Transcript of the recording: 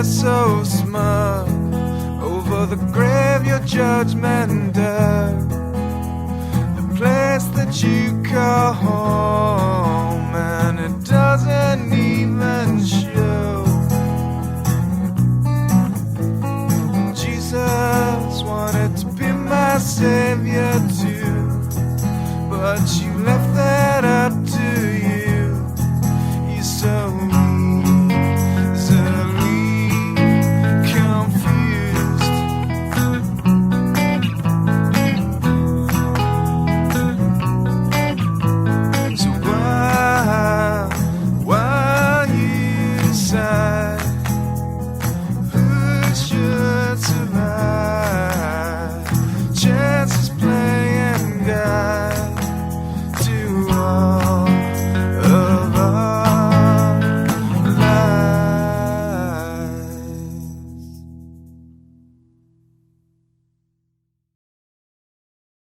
so smug over the grave your judgment dug, the place that you call home, and it doesn't even show. Jesus wanted to be my savior too, but you left that out